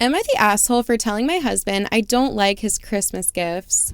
Am I the asshole for telling my husband I don't like his Christmas gifts?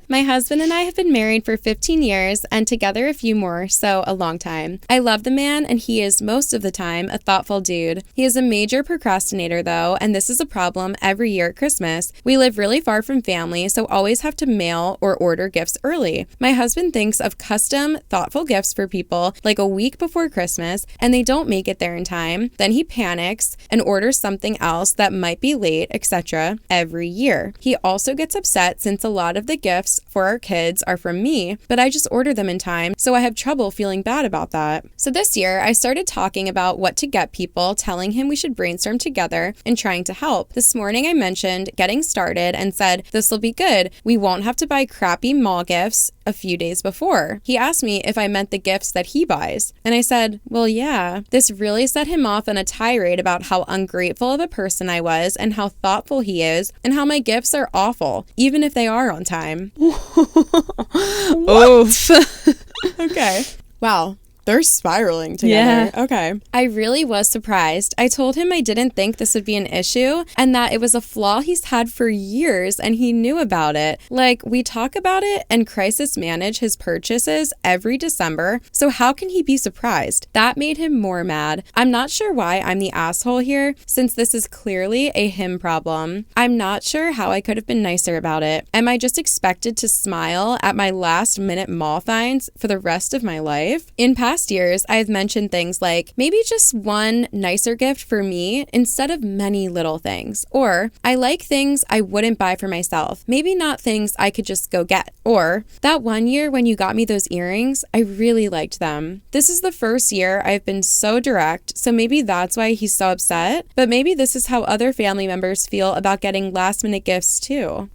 My husband and I have been married for 15 years and together a few more, so a long time. I love the man and he is most of the time a thoughtful dude. He is a major procrastinator though, and this is a problem every year at Christmas. We live really far from family, so always have to mail or order gifts early. My husband thinks of custom, thoughtful gifts for people like a week before Christmas, and they don't make it there in time. Then he panics and orders something else that might be late, etc. every year. He also gets upset since a lot of the gifts for our kids are from me, but I just order them in time, so I have trouble feeling bad about that. So this year, I started talking about what to get people, telling him we should brainstorm together and trying to help. This morning, I mentioned getting started and said, this will be good. We won't have to buy crappy mall gifts a few days before. He asked me if I meant the gifts that he buys, and I said, well, yeah. This really set him off on a tirade about how ungrateful of a person I was and how thoughtful he is and how my gifts are awful, even if they are on time. Oof. Okay. Wow. They're spiraling together. Yeah. Okay. I really was surprised. I told him I didn't think this would be an issue and that it was a flaw he's had for years and he knew about it. Like, we talk about it and crisis manage his purchases every December, so how can he be surprised? That made him more mad. I'm not sure why I'm the asshole here, since this is clearly a him problem. I'm not sure how I could have been nicer about it. Am I just expected to smile at my last minute mall finds for the rest of my life? In past years, I've mentioned things like maybe just one nicer gift for me instead of many little things. Or I like things I wouldn't buy for myself. Maybe not things I could just go get. Or that one year when you got me those earrings, I really liked them. This is the first year I've been so direct, so maybe that's why he's so upset. But maybe this is how other family members feel about getting last minute gifts too.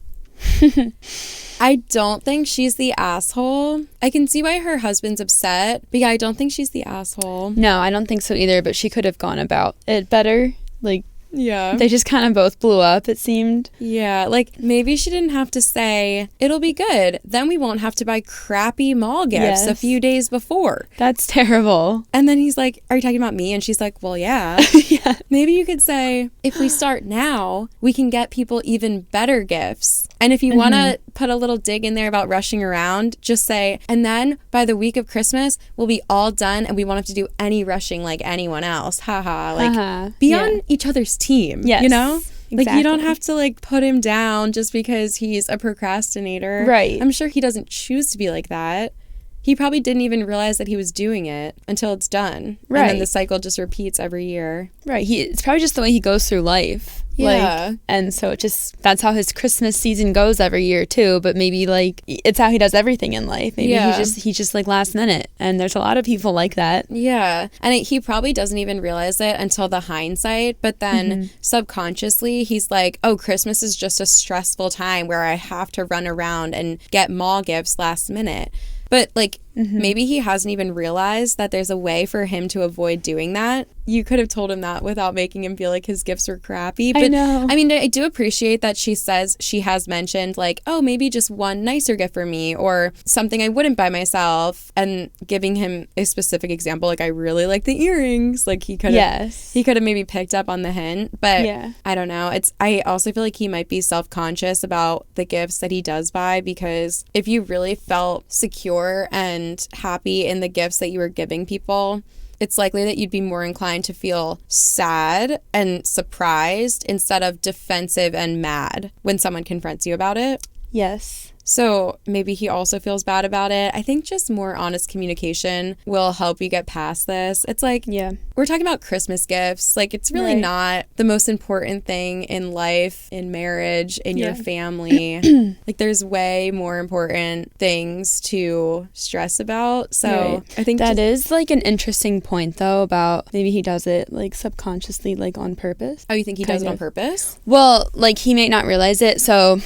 I don't think she's the asshole. I can see why her husband's upset, but yeah, I don't think she's the asshole. No, I don't think so either, but she could have gone about it better. Like, yeah. They just kind of both blew up, it seemed. Yeah, like maybe she didn't have to say, it'll be good. Then we won't have to buy crappy mall gifts a few days before. That's terrible. And then he's like, are you talking about me? And she's like, well, yeah. Yeah. Maybe you could say, if we start now, we can get people even better gifts. And if you want to put a little dig in there about rushing around, just say, and then by the week of Christmas, we'll be all done and we won't have to do any rushing like anyone else. Haha. Like, be on each other's team. Yes. You know? Exactly. Like, you don't have to, like, put him down just because he's a procrastinator. Right. I'm sure he doesn't choose to be like that. He probably didn't even realize that he was doing it until it's done. Right. And then the cycle just repeats every year. Right. It's probably just the way he goes through life. Yeah. Like, and so it just, that's how his Christmas season goes every year too. But maybe like, it's how he does everything in life. Maybe he's just like last minute. And there's a lot of people like that. Yeah. And he probably doesn't even realize it until the hindsight. But then subconsciously, he's like, oh, Christmas is just a stressful time where I have to run around and get mall gifts last minute. But, like, maybe he hasn't even realized that there's a way for him to avoid doing that. You could have told him that without making him feel like his gifts were crappy. But, I know. I mean, I do appreciate that she says she has mentioned, like, oh, maybe just one nicer gift for me or something I wouldn't buy myself, and giving him a specific example, like, I really like the earrings. Like, he could have maybe picked up on the hint. But I don't know. I also feel like he might be self-conscious about the gifts that he does buy, because if you really felt secure and happy in the gifts that you were giving people, it's likely that you'd be more inclined to feel sad and surprised instead of defensive and mad when someone confronts you about it. Yes. So maybe he also feels bad about it. I think just more honest communication will help you get past this. It's like, we're talking about Christmas gifts. Like, it's really not the most important thing in life, in marriage, in your family. Like, there's way more important things to stress about. So I think that is like an interesting point, though, about maybe he does it like subconsciously, like on purpose. Oh, you think he does it on purpose? Well, like he may not realize it. So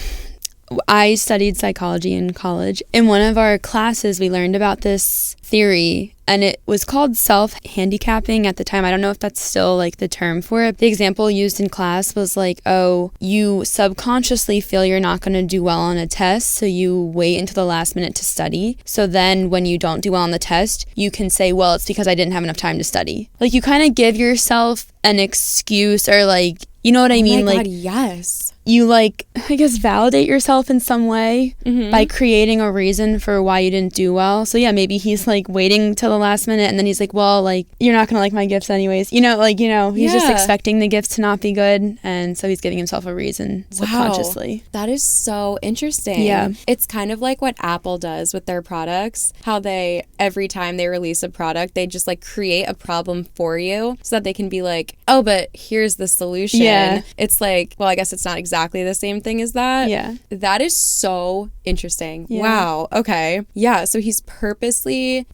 I studied psychology in college. In one of our classes, we learned about this theory, and it was called self-handicapping at the time. I don't know if that's still like the term for it. The example used in class was like, oh, you subconsciously feel you're not going to do well on a test, so you wait until the last minute to study. So then when you don't do well on the test, you can say, well, it's because I didn't have enough time to study. Like, you kind of give yourself an excuse, or like, you know what I mean? Oh my like, God, yes. You like, I guess, validate yourself in some way by creating a reason for why you didn't do well. So yeah, maybe he's like waiting till the last minute, and then he's like, well, like, you're not gonna like my gifts anyways. You know, like, you know, he's just expecting the gifts to not be good, and so he's giving himself a reason subconsciously. That is so interesting. Yeah. It's kind of like what Apple does with their products, how they, every time they release a product, they just like create a problem for you so that they can be like, oh, but here's the solution. Yeah. It's like, well, I guess it's not exactly the same thing as that. Yeah. That is so interesting. Yeah. Wow. Okay. Yeah. So he's purposely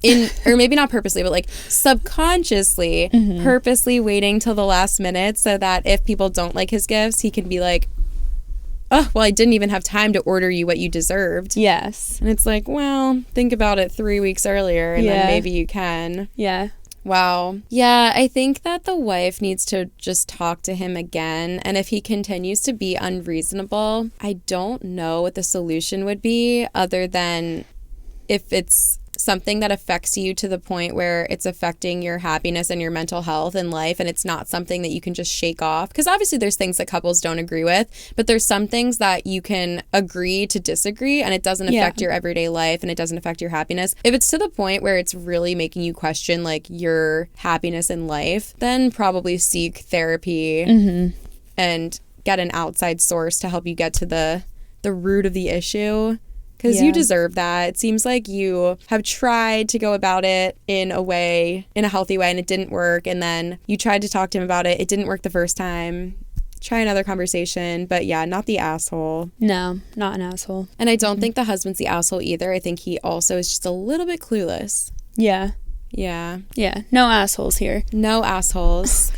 or maybe not purposely, but like subconsciously, purposely waiting till the last minute so that if people don't like his gifts, he can be like, oh, well, I didn't even have time to order you what you deserved. Yes. And it's like, well, think about it 3 weeks earlier and then maybe you can. Yeah. Wow. Yeah, I think that the wife needs to just talk to him again. And if he continues to be unreasonable, I don't know what the solution would be other than if it's something that affects you to the point where it's affecting your happiness and your mental health in life, and it's not something that you can just shake off. Because obviously there's things that couples don't agree with, but there's some things that you can agree to disagree, and it doesn't affect your everyday life, and it doesn't affect your happiness. If it's to the point where it's really making you question like your happiness in life, then probably seek therapy and get an outside source to help you get to the root of the issue. Because you deserve that. It seems like you have tried to go about it in a healthy way, and it didn't work. And then you tried to talk to him about it. It didn't work the first time. Try another conversation. But yeah, not the asshole. No, not an asshole. And I don't think the husband's the asshole either. I think he also is just a little bit clueless. Yeah. Yeah. Yeah. No assholes here. No assholes.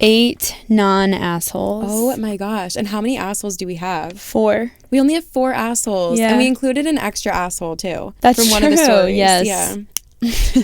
8 non-assholes. Oh my gosh. And how many assholes do we have? 4. We only have 4 assholes. Yeah. And we included an extra asshole too. That's from one true. of the stories. Yes. Yeah.